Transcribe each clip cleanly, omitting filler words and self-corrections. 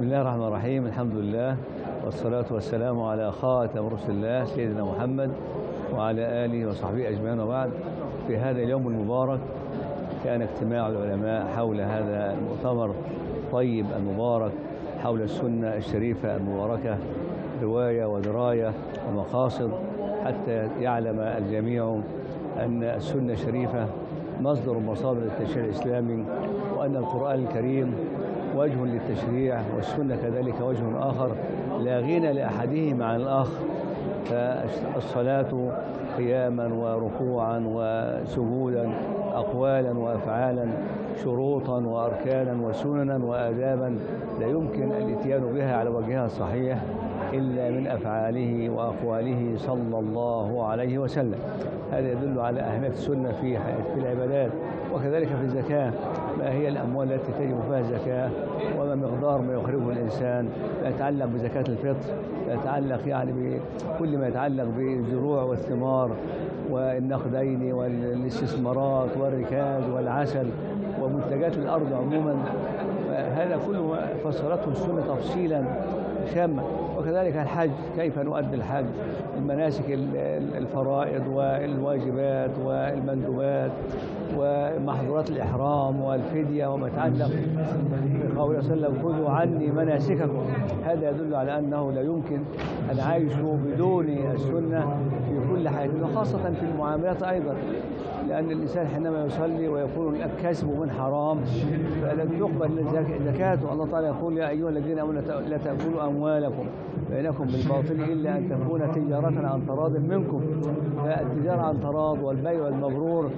الله الرحمن الرحيم. الحمد لله والصلاة والسلام على خاتم رسل الله سيدنا محمد وعلى آله وصحبه أجمعين، وبعد. في هذا اليوم المبارك كان اجتماع العلماء حول هذا المؤتمر الطيب المبارك حول السنة الشريفة المباركة، رواية ودراية ومقاصد، حتى يعلم الجميع أن السنة الشريفة مصدر من مصادر التشريع الإسلامي، وأن القرآن الكريم وجه للتشريع، والسنة كذلك وجه آخر لا غنى لأحدهما عن الآخر. فالصلاة قياما وركوعا وسجودا، أقوالا وأفعالا، شروطا وأركانا وسننا وآدابا، لا يمكن الاتيان بها على وجهها الصحيح إلا من أفعاله وأقواله صلى الله عليه وسلم. هذا يدل على أهمية السنة في العبادات، وكذلك في الزكاة. ما هي الأموال التي تجب فيها الزكاة، وما مقدار ما يخرجه الإنسان، ما يتعلق بزكاة الفطر، يتعلق يعني بكل ما يتعلق بالزروع والثمار والنقدين والاستثمارات والركاز والعسل ومنتجات الأرض عموما. هذا كله فصلته السنة تفصيلا شاملا. وكذلك الحج، كيف نؤدي الحج، المناسك، الفرائض والواجبات والمندوبات ومحظورات الإحرام والفدية وما يتعلق بقوله صلى الله عليه وسلم: خذوا عني مناسككم. هذا يدل على أنه لا يمكن أن عايش بدون السنة في كل حياته، وخاصة في المعاملات أيضا، لأن الإنسان حينما يصلي ويكون الكسب من حرام فلن تقبل زكاته. الله تعالى يقول: يا أيها الذين آمنوا لا تأكلوا أموالكم بينكم بالباطل إلا أن تكون تجارة عن تراض منكم. فالتجارة عن تراض والبيع المبرور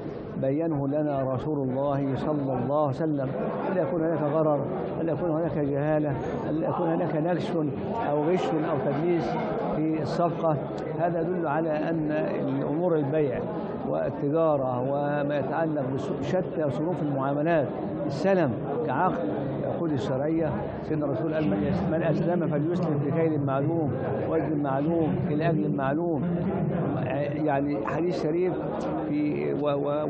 بينه لنا رسول الله صلى الله عليه وسلم. لا يكون هناك غرر، لا يكون هناك جهالة، لا يكون هناك نكش أو غش أو تدليس في الصفقة. هذا يدل على أن الأمور البيع والتجارة وما يتعلق بشتى صنوف المعاملات، السلم كعقد، يقول الشرعية سيدنا الرسول قال: من أسلم فليسلم بكيل معلوم وزن معلوم إلى أجل معلوم. يعني حديث شريف في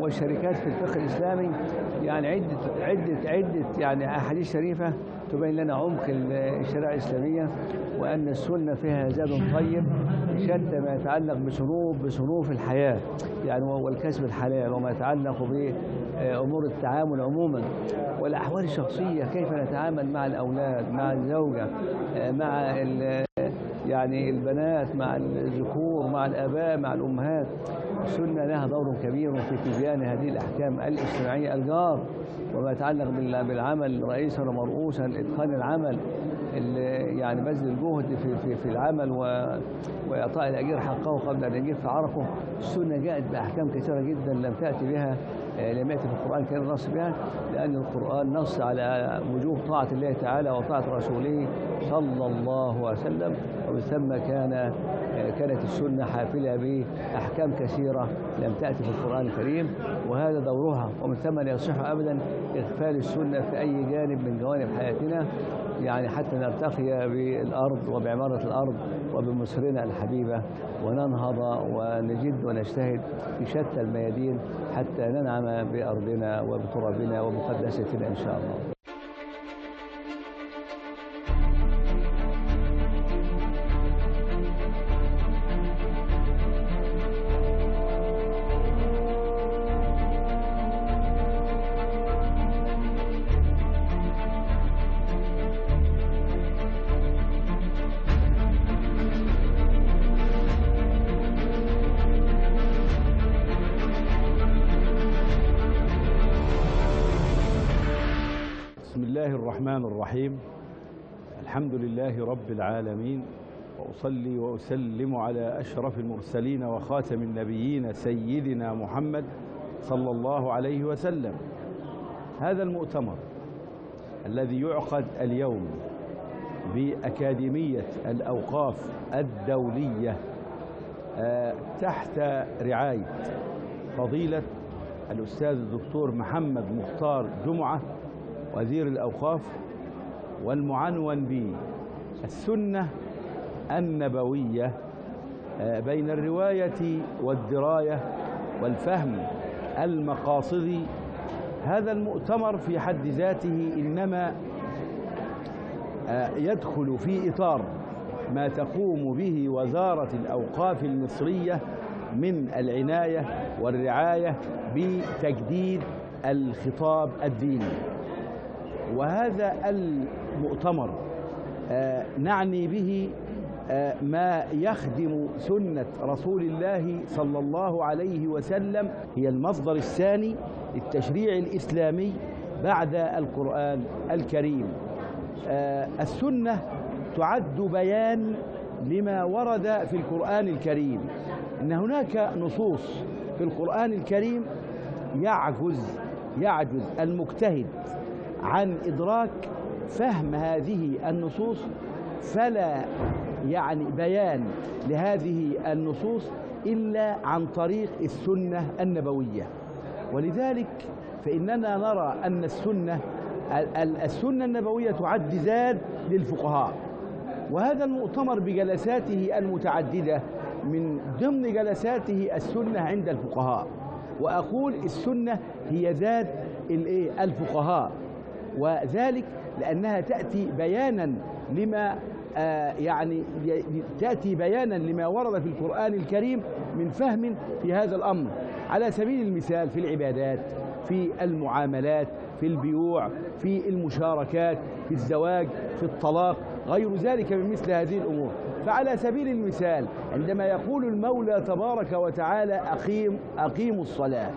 والشركات في الفقه الإسلامي، يعني عدة يعني أحاديث شريفة تبين لنا عمق الشريعة الإسلامية، وأن السنة فيها زاد طيب شتى ما يتعلق بصنوف الحياة، يعني والكسب الحلال، وما يتعلق بأمور التعامل عموما، والأحوال الشخصية، كيف نتعامل مع الأولاد، مع الزوجة، مع يعني البنات، مع الذكور، مع الآباء، مع الأمهات. السنة لها دور كبير في تبيان هذه الأحكام الاجتماعية، الجار، وما يتعلق بالعمل رئيسا ومرؤوسا، إتقان العمل، يعني بذل الجهد في العمل وإعطاء الأجير حقه قبل أن يجف عرقه. السنة جاءت بأحكام كثيرة جدا لم يأتي في القرآن الكريم نص بها، لأن القرآن نص على وجوب طاعة الله تعالى وطاعة رسوله صلى الله عليه وسلم، ومن ثم كانت السنة حافلة بأحكام كثيرة لم تأتي في القرآن الكريم، وهذا دورها. ومن ثم لا يصح أبدا إغفال السنة في أي جانب من جوانب حياتنا، يعني حتى نرتقي بالأرض وبعمارة الأرض وبمصرنا الحبيبة، وننهض ونجد ونجتهد في شتى الميادين حتى ننعم بأرضنا وبترابنا ومقدستنا إن شاء الله. بسم الله الرحمن الرحيم. الحمد لله رب العالمين، وأصلي وأسلم على أشرف المرسلين وخاتم النبيين سيدنا محمد صلى الله عليه وسلم. هذا المؤتمر الذي يعقد اليوم بأكاديمية الأوقاف الدولية تحت رعاية فضيلة الأستاذ الدكتور محمد مختار جمعة وزير الأوقاف، والمعنون بالسنة النبوية بين الرواية والدراية والفهم المقاصدي. هذا المؤتمر في حد ذاته إنما يدخل في إطار ما تقوم به وزارة الأوقاف المصرية من العناية والرعاية بتجديد الخطاب الديني. وهذا المؤتمر نعني به ما يخدم سنة رسول الله صلى الله عليه وسلم، هي المصدر الثاني للتشريع الإسلامي بعد القرآن الكريم. السنة تعد بيان لما ورد في القرآن الكريم. إن هناك نصوص في القرآن الكريم يعجز المجتهد عن إدراك فهم هذه النصوص، فلا بيان لهذه النصوص إلا عن طريق السنة النبوية. ولذلك فإننا نرى أن السنة النبوية تعد زاد للفقهاء. وهذا المؤتمر بجلساته المتعددة من ضمن جلساته السنة عند الفقهاء. وأقول السنة هي زاد الفقهاء، وذلك لأنها تأتي بيانا لما تأتي بيانا لما ورد في القرآن الكريم من فهم في هذا الأمر. على سبيل المثال في العبادات، في المعاملات، في البيوع، في المشاركات، في الزواج، في الطلاق، غير ذلك من مثل هذه الأمور. فعلى سبيل المثال عندما يقول المولى تبارك وتعالى أقيموا الصلاة،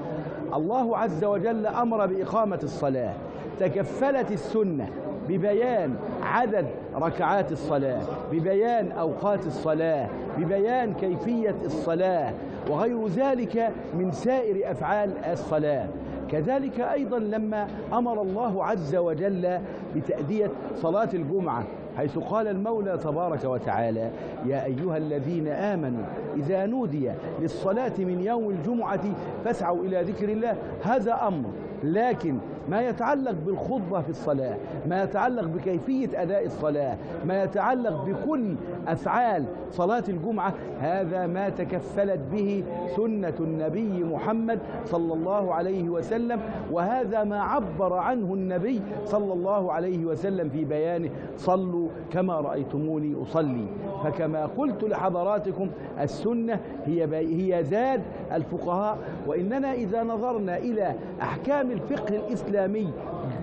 الله عز وجل أمر بإقامة الصلاة، تكفلت السنة ببيان عدد ركعات الصلاة، ببيان أوقات الصلاة، ببيان كيفية الصلاة، وغير ذلك من سائر أفعال الصلاة. كذلك أيضا لما أمر الله عز وجل بتأدية صلاة الجمعة، حيث قال المولى تبارك وتعالى يا أيها الذين آمنوا إذا نودي للصلاة من يوم الجمعة فاسعوا إلى ذكر الله. هذا أمر، لكن ما يتعلق بالخطبة في الصلاة، ما يتعلق بكيفية أداء الصلاة، ما يتعلق بكل أفعال صلاة الجمعة، هذا ما تكفلت به سنة النبي محمد صلى الله عليه وسلم. وهذا ما عبر عنه النبي صلى الله عليه وسلم في بيانه صلوا كما رأيتموني أصلي. فكما قلت لحضراتكم السنة هي زاد الفقهاء. وإننا إذا نظرنا إلى أحكام الفقه الإسلامي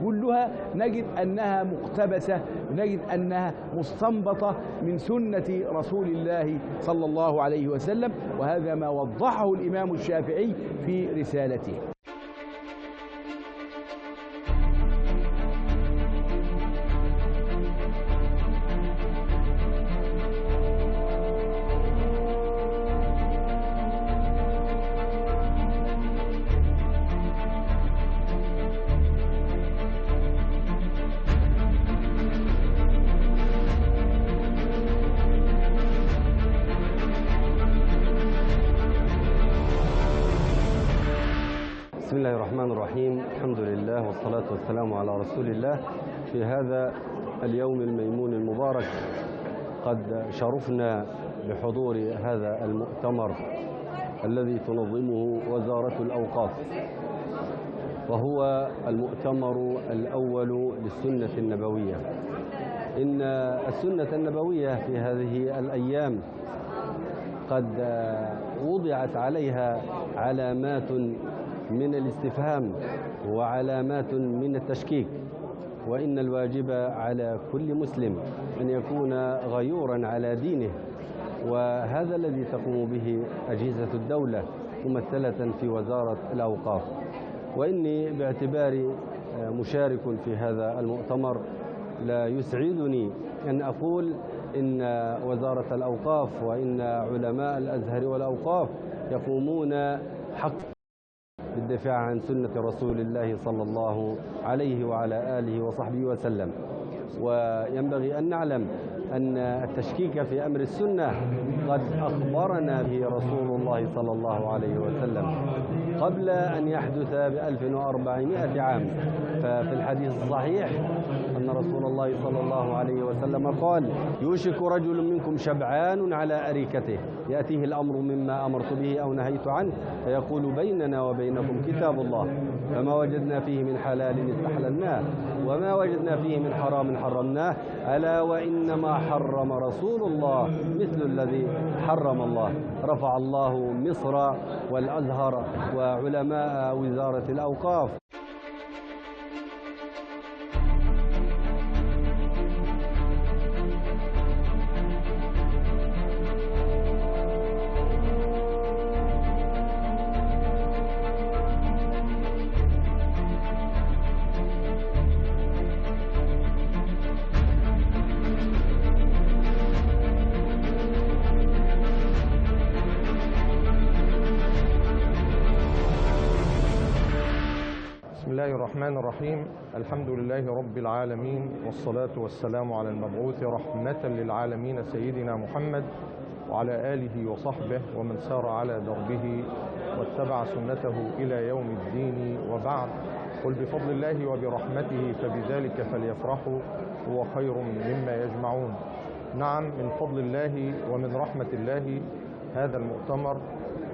كلها نجد أنها مقتبسة، نجد أنها مستنبطة من سنة رسول الله صلى الله عليه وسلم. وهذا ما وضحه الإمام الشافعي في رسالته. بسم الله الرحمن الرحيم. الحمد لله والصلاة والسلام على رسول الله. في هذا اليوم الميمون المبارك قد شرفنا بحضور هذا المؤتمر الذي تنظمه وزارة الأوقاف، وهو المؤتمر الأول للسنة النبوية. إن السنة النبوية في هذه الأيام قد وضعت عليها علامات من الاستفهام وعلامات من التشكيك، وإن الواجب على كل مسلم أن يكون غيورا على دينه، وهذا الذي تقوم به أجهزة الدولة ممثلة في وزارة الأوقاف. وإني باعتباري مشارك في هذا المؤتمر لا يسعدني أن أقول إن وزارة الأوقاف وإن علماء الأزهر والأوقاف يقومون حق بالدفاع عن سنة رسول الله صلى الله عليه وعلى آله وصحبه وسلم. وينبغي أن نعلم أن التشكيك في أمر السنة قد أخبرنا به رسول الله صلى الله عليه وسلم قبل أن يحدث ب1400 عام. ففي الحديث الصحيح أن رسول الله صلى الله عليه وسلم قال: يوشك رجل منكم شبعان على أريكته يأتيه الأمر مما أمرت به أو نهيت عنه فيقول: بيننا وبينكم كتاب الله، فما وجدنا فيه من حلال استحللناه وما وجدنا فيه من حرام حرمناه، ألا وإنما حرم رسول الله مثل الذي حرم الله. رفع الله مصر والأزهر وعلماء وزارة الأوقاف. بسم الله الرحمن الرحيم. الحمد لله رب العالمين، والصلاة والسلام على المبعوث رحمة للعالمين سيدنا محمد وعلى آله وصحبه ومن سار على دربه واتبع سنته إلى يوم الدين، وبعد. قل بفضل الله وبرحمته فبذلك فليفرحوا هو خير مما يجمعون. نعم، من فضل الله ومن رحمة الله هذا المؤتمر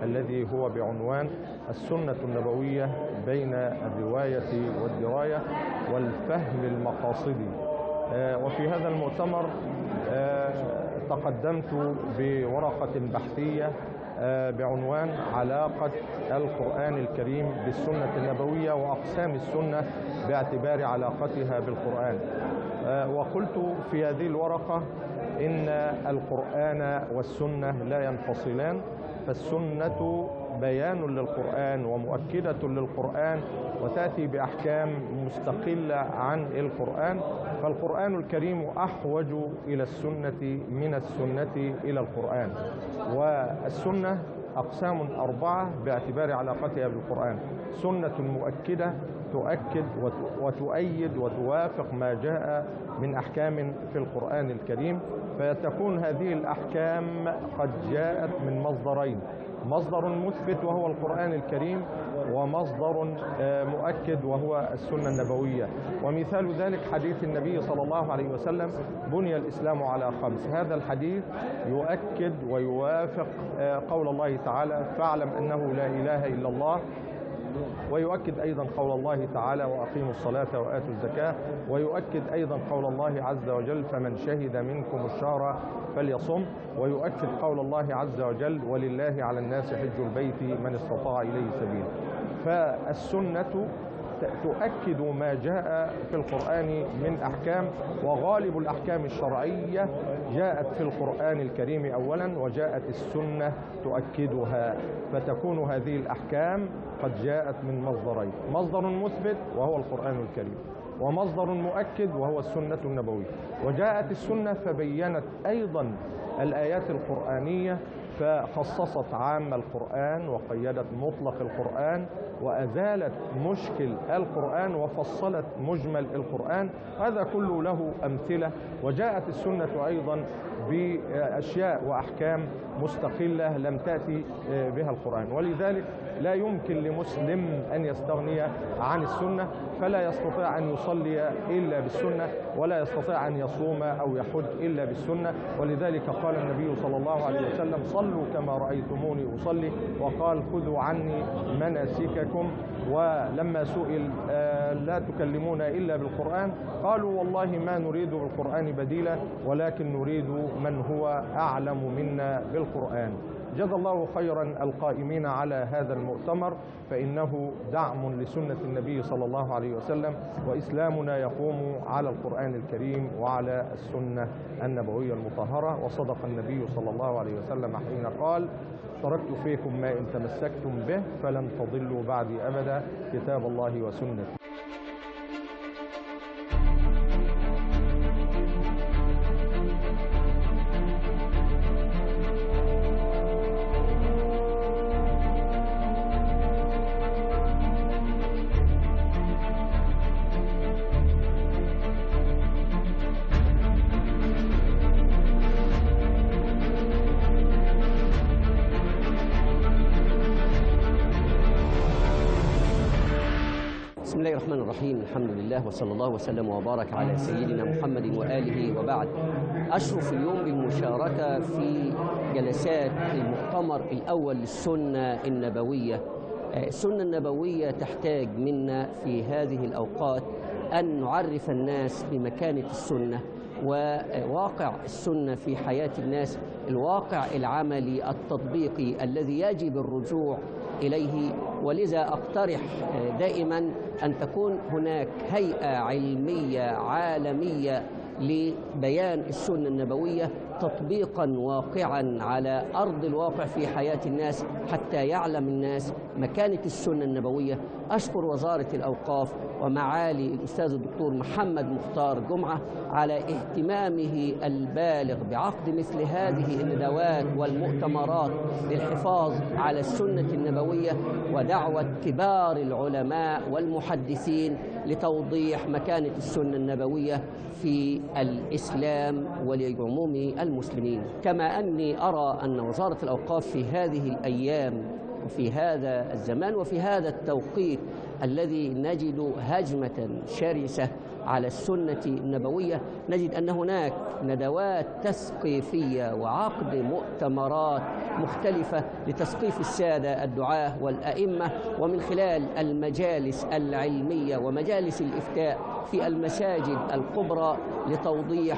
الذي هو بعنوان السنة النبوية بين الرواية والدراية والفهم المقاصدي. وفي هذا المؤتمر تقدمت بورقة بحثية بعنوان علاقة القرآن الكريم بالسنة النبوية وأقسام السنة باعتبار علاقتها بالقرآن. وقلت في هذه الورقة إن القرآن والسنة لا ينفصلان، فالسنة بيان للقرآن ومؤكدة للقرآن وتأتي بأحكام مستقلة عن القرآن، فالقرآن الكريم أحوج إلى السنة من السنة إلى القرآن. والسنة أقسام 4 باعتبار علاقتها بالقرآن: سنة مؤكدة تؤكد وتؤيد وتوافق ما جاء من أحكام في القرآن الكريم، فتكون هذه الأحكام قد جاءت من مصدرين: مصدر مثبت وهو القرآن الكريم، ومصدر مؤكد وهو السنة النبوية. ومثال ذلك حديث النبي صلى الله عليه وسلم: بني الإسلام على 5. هذا الحديث يؤكد ويوافق قول الله تعالى: فاعلم أنه لا إله إلا الله، ويؤكد أيضا قول الله تعالى: وأقيموا الصلاة وآتوا الزكاة، ويؤكد أيضا قول الله عز وجل: فمن شهد منكم الشهر فليصم، ويؤكد قول الله عز وجل: ولله على الناس حج البيت من استطاع إليه سبيلا. فالسنة تؤكد ما جاء في القرآن من أحكام، وغالب الأحكام الشرعية جاءت في القرآن الكريم أولا، وجاءت السنة تؤكدها، فتكون هذه الأحكام قد جاءت من مصدرين: مصدر مثبت وهو القرآن الكريم، ومصدر مؤكد وهو السنة النبوية. وجاءت السنة فبينت أيضا الآيات القرآنية، فخصصت عام القرآن وقيدت مطلق القرآن، وأزالت مشكل القرآن وفصلت مجمل القرآن. هذا كله له أمثلة. وجاءت السنة أيضا بأشياء وأحكام مستقلة لم تأتي بها القرآن، ولذلك لا يمكن لمسلم أن يستغني عن السنة، فلا يستطيع أن يصلي إلا بالسنة، ولا يستطيع أن يصوم أو يحج إلا بالسنة. ولذلك قال النبي صلى الله عليه وسلم: صلوا كما رأيتموني أصلي، وقال: خذوا عني مناسككم. ولما سئل: لا تكلمون إلا بالقرآن؟ قالوا: والله ما نريد بالقرآن بديلا، ولكن نريد من هو أعلم منا بالقرآن. جزا الله خيرا القائمين على هذا المؤتمر، فإنه دعم لسنة النبي صلى الله عليه وسلم، وإسلامنا يقوم على القرآن الكريم وعلى السنة النبوية المطهرة. وصدق النبي صلى الله عليه وسلم حين قال: تركت فيكم ما إن تمسكتم به فلن تضلوا بعدي أبدا، كتاب الله وسنتي. بسم الله الرحمن الرحيم. الحمد لله وصلى الله وسلم وبارك على سيدنا محمد وآله وبعد. أشرف اليوم بالمشاركة في جلسات المؤتمر الأول للسنة النبوية. السنة النبوية تحتاج منا في هذه الأوقات أن نعرف الناس بمكانة السنة وواقع السنة في حياة الناس، الواقع العملي التطبيقي الذي يجب الرجوع إليه. ولذا أقترح دائما أن تكون هناك هيئة علمية عالمية لبيان السنة النبوية تطبيقا واقعا على أرض الواقع في حياة الناس حتى يعلم الناس مكانة السنة النبوية. أشكر وزارة الأوقاف ومعالي الأستاذ الدكتور محمد مختار جمعة على اهتمامه البالغ بعقد مثل هذه الندوات والمؤتمرات للحفاظ على السنة النبوية ودعوة كبار العلماء والمحدثين لتوضيح مكانة السنة النبوية في الإسلام ولعموم المسلمين. كما أني أرى أن وزارة الأوقاف في هذه الأيام وفي هذا الزمان وفي هذا التوقيت الذي نجد هجمة شرسة على السنة النبوية، نجد أن هناك ندوات تثقيفية وعقد مؤتمرات مختلفة لتثقيف السادة الدعاة والأئمة، ومن خلال المجالس العلمية ومجالس الإفتاء في المساجد الكبرى لتوضيح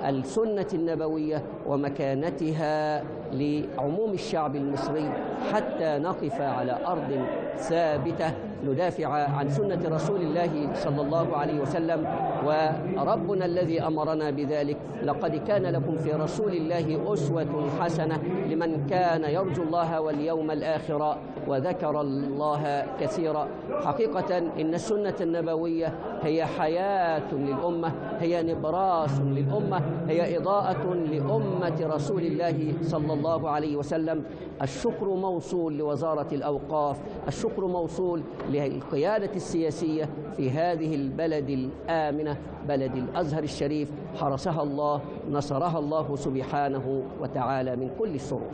السنة النبوية ومكانتها لعموم الشعب المصري حتى نقف على أرض ثابتة ندافع عن سنة رسول الله صلى الله عليه وسلم. وربنا الذي أمرنا بذلك: لقد كان لكم في رسول الله أسوة حسنة لمن كان يرجو الله واليوم الآخر وذكر الله كثيرا. حقيقة إن السنة النبوية هي حياة للأمة، هي نبراس للأمة، هي إضاءة لأمة رسول الله صلى الله عليه وسلم. الشكر موصول لوزارة الأوقاف، الشكر موصول للقيادة السياسية في هذه البلد الآمنة، بلد الأزهر الشريف، حرسها الله، نصرها الله سبحانه وتعالى من كل الشرور.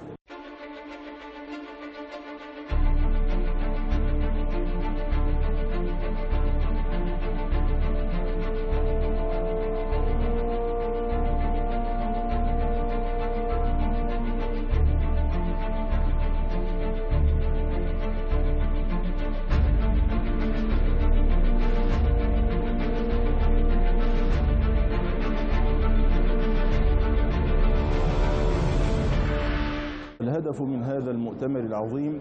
الهدف من هذا المؤتمر العظيم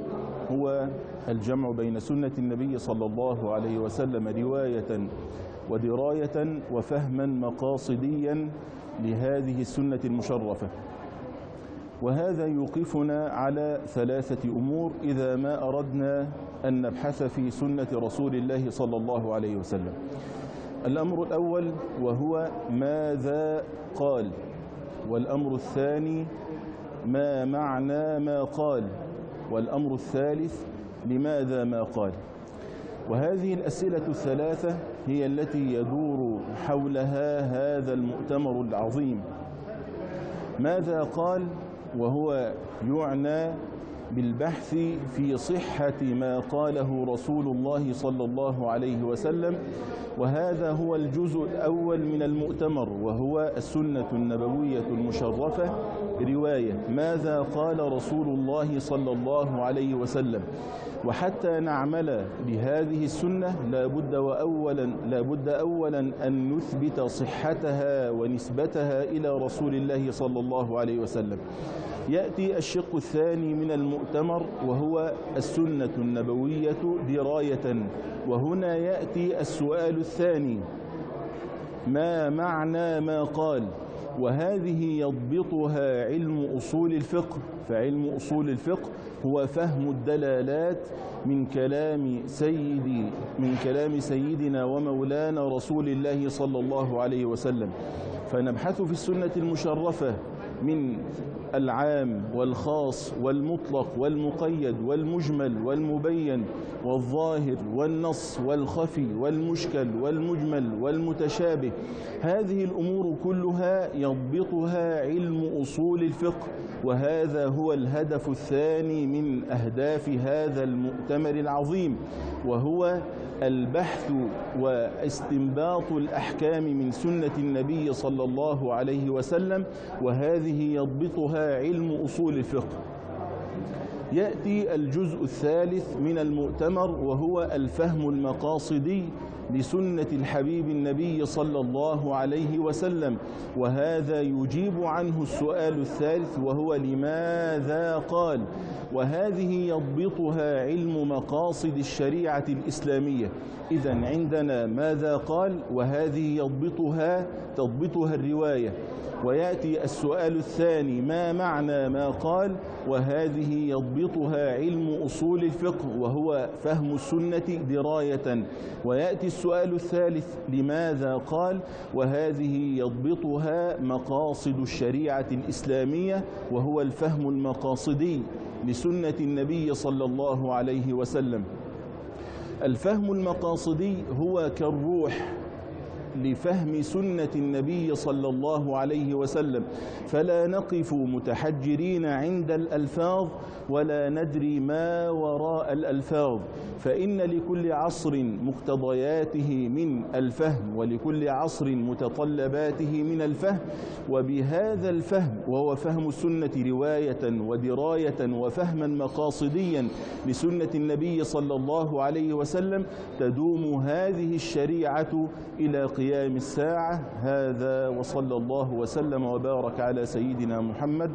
هو الجمع بين سنة النبي صلى الله عليه وسلم رواية ودراية وفهما مقاصديا لهذه السنة المشرفة. وهذا يوقفنا على ثلاثة أمور إذا ما أردنا أن نبحث في سنة رسول الله صلى الله عليه وسلم. الأمر الأول وهو ماذا قال، والأمر الثاني ما معنى ما قال، والأمر الثالث لماذا ما قال. وهذه الأسئلة الثلاثة هي التي يدور حولها هذا المؤتمر العظيم. ماذا قال، وهو يعنى بالبحث في صحة ما قاله رسول الله صلى الله عليه وسلم، وهذا هو الجزء الأول من المؤتمر، وهو السنة النبوية المشرفة رواية ماذا قال رسول الله صلى الله عليه وسلم. وحتى نعمل بهذه السنة لابد أولا أن نثبت صحتها ونسبتها إلى رسول الله صلى الله عليه وسلم. يأتي الشق الثاني من المؤتمر وهو السنة النبوية دراية، وهنا يأتي السؤال الثاني: ما معنى ما قال؟ وهذه يضبطها علم أصول الفقه. فعلم أصول الفقه هو فهم الدلالات من كلام سيدنا ومولانا رسول الله صلى الله عليه وسلم. فنبحث في السنة المشرفة من العام والخاص والمطلق والمقيد والمجمل والمبين والظاهر والنص والخفي والمشكل والمجمل والمتشابه، هذه الأمور كلها يضبطها علم أصول الفقه، وهذا هو الهدف الثاني من أهداف هذا المؤتمر العظيم، وهو البحث واستنباط الأحكام من سنة النبي صلى الله عليه وسلم، وهذه يضبطها علم أصول الفقه. يأتي الجزء الثالث من المؤتمر وهو الفهم المقاصدي لسنة الحبيب النبي صلى الله عليه وسلم، وهذا يجيب عنه السؤال الثالث وهو لماذا قال، وهذه يضبطها علم مقاصد الشريعة الإسلامية. إذن عندنا ماذا قال، وهذه تضبطها الرواية. ويأتي السؤال الثاني ما معنى ما قال، وهذه يضبطها علم أصول الفقه وهو فهم السنة دراية. ويأتي السؤال الثالث لماذا قال، وهذه يضبطها مقاصد الشريعة الإسلامية وهو الفهم المقاصدي لسنة النبي صلى الله عليه وسلم. الفهم المقاصدي هو كالروح لفهم سنة النبي صلى الله عليه وسلم، فلا نقف متحجرين عند الألفاظ ولا ندري ما وراء الألفاظ، فإن لكل عصر مقتضياته من الفهم ولكل عصر متطلباته من الفهم، وبهذا الفهم وهو فهم السنة رواية ودراية وفهما مقاصديا لسنة النبي صلى الله عليه وسلم تدوم هذه الشريعة إلى قيام الساعة. هذا وصلى الله وسلم وبارك على سيدنا محمد.